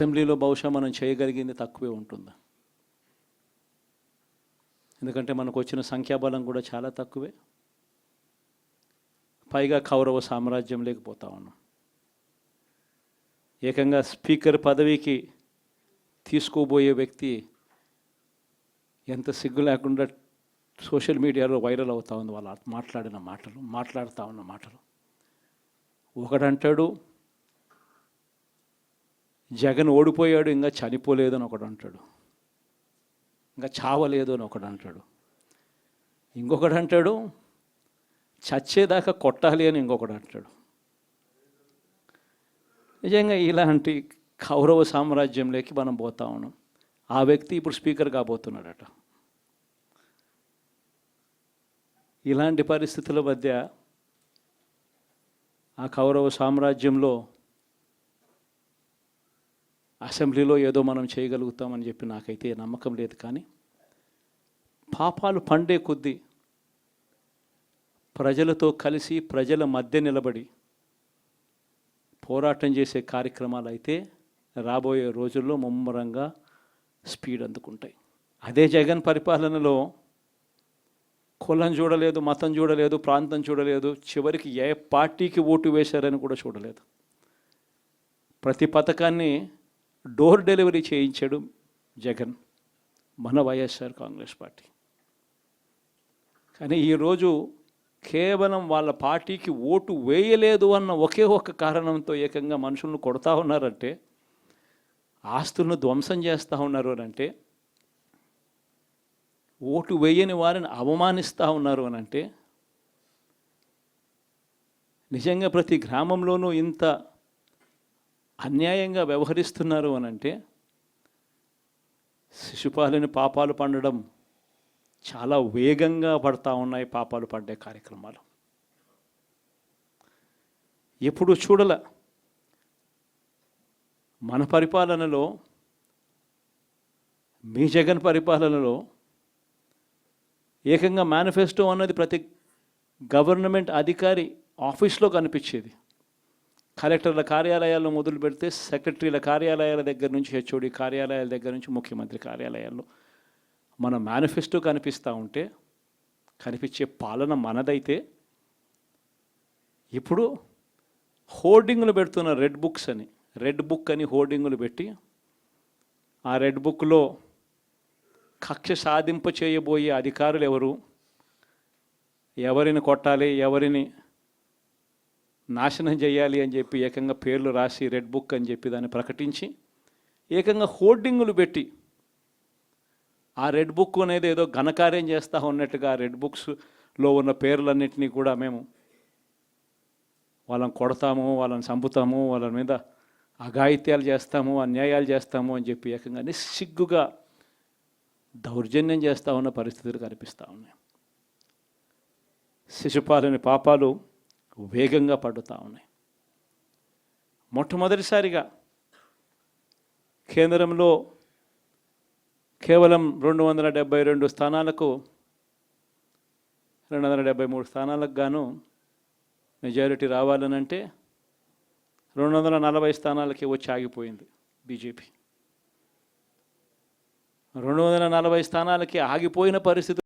అసెంబ్లీలో బహుశా మనం చేయగలిగింది తక్కువే ఉంటుంది. ఎందుకంటే మనకు వచ్చిన సంఖ్యాబలం కూడా చాలా తక్కువే. పైగా కౌరవ సామ్రాజ్యం లేకపోతా ఉన్నాం. ఏకంగా స్పీకర్ పదవికి తీసుకోబోయే వ్యక్తి ఎంత సిగ్గు లేకుండా సోషల్ మీడియాలో వైరల్ అవుతా ఉంది. వాళ్ళు మాట్లాడుతూ ఉన్న మాటలు. ఒకడంటాడు జగన్ ఓడిపోయాడు, ఇంకా చనిపోలేదు అని ఒకడు అంటాడు. ఇంకా చావలేదు అని ఒకడు అంటాడు. ఇంకొకడు అంటాడు చచ్చేదాకా కొట్టాలి అని ఇంకొకడు అంటాడు. నిజంగా ఇలాంటి కౌరవ సామ్రాజ్యంలోకి మనం పోతా ఉన్నాం. ఆ వ్యక్తి ఇప్పుడు స్పీకర్ కాబోతున్నాడట. ఇలాంటి పరిస్థితుల మధ్య ఆ కౌరవ సామ్రాజ్యంలో అసెంబ్లీలో ఏదో మనం చేయగలుగుతామని చెప్పి నాకైతే నమ్మకం లేదు. కానీ పాపాలు పండే కొద్దీ ప్రజలతో కలిసి ప్రజల మధ్య నిలబడి పోరాటం చేసే కార్యక్రమాలు అయితే రాబోయే రోజుల్లో ముమ్మరంగా స్పీడ్ అందుకుంటాయి. అదే జగన్ పరిపాలనలో కులం చూడలేదు, మతం చూడలేదు, ప్రాంతం చూడలేదు, చివరికి ఏ పార్టీకి ఓటు వేశారని కూడా చూడలేదు. ప్రతి పథకాన్ని డోర్ డెలివరీ చేయించాడు జగన్, మన వైఎస్ఆర్ కాంగ్రెస్ పార్టీ. కానీ ఈరోజు కేవలం వాళ్ళ పార్టీకి ఓటు వేయలేదు అన్న ఒకే ఒక కారణంతో ఏకంగా మనుషులను కొడతా ఉన్నారంటే, ఆస్తులను ధ్వంసం చేస్తూ ఉన్నారు అని అంటే, ఓటు వేయని వారిని అవమానిస్తూ ఉన్నారు అని అంటే, నిజంగా ప్రతి గ్రామంలోనూ ఇంత అన్యాయంగా వ్యవహరిస్తున్నారు అని అంటే, శిశుపాలని పాపాలు పండడం చాలా వేగంగా పడతా ఉన్నాయి. పాపాలు పడ్డే కార్యక్రమాలు ఎప్పుడు చూడల. మన పరిపాలనలో, మీ జగన్ పరిపాలనలో ఏకంగా మేనిఫెస్టో అన్నది ప్రతి గవర్నమెంట్ అధికారి ఆఫీస్లో కనిపించేది. కలెక్టర్ల కార్యాలయాల్లో మొదలు పెడితే సెక్రటరీల కార్యాలయాల దగ్గర నుంచి, హెచ్ఓడి కార్యాలయాల దగ్గర నుంచి ముఖ్యమంత్రి కార్యాలయాల్లో మన మేనిఫెస్టో కనిపిస్తూ ఉంటే, కనిపించే పాలన మనదైతే, ఇప్పుడు హోర్డింగులు పెడుతున్న రెడ్ బుక్ అని హోర్డింగులు పెట్టి, ఆ రెడ్ బుక్లో కక్ష సాధింప చేయబోయే అధికారులు ఎవరు, ఎవరిని కొట్టాలి, ఎవరిని నాశనం చేయాలి అని చెప్పి ఏకంగా పేర్లు రాసి రెడ్ బుక్ అని చెప్పి దాన్ని ప్రకటించి ఏకంగా హోర్డింగులు పెట్టి, ఆ రెడ్ బుక్ అనేది ఏదో ఘనకార్యం చేస్తూ ఉన్నట్టుగా రెడ్ బుక్స్లో ఉన్న పేర్లన్నింటినీ కూడా మేము వాళ్ళని కొడతాము, వాళ్ళని చంపుతాము, వాళ్ళ మీద అఘాయిత్యాలు చేస్తాము, అన్యాయాలు చేస్తాము అని చెప్పి ఏకంగా నిస్సిగ్గుగా దౌర్జన్యం చేస్తూ ఉన్న పరిస్థితులు కనిపిస్తూ ఉన్నాయి. శిశుపాలని పాపాలు వేగంగా పడుతూ ఉన్నాయి. మొట్టమొదటిసారిగా కేంద్రంలో కేవలం 272 స్థానాలకు 273 స్థానాలకు గాను మెజారిటీ రావాలనంటే 240 స్థానాలకి వచ్చి ఆగిపోయింది బీజేపీ. 240 స్థానాలకి ఆగిపోయిన పరిస్థితి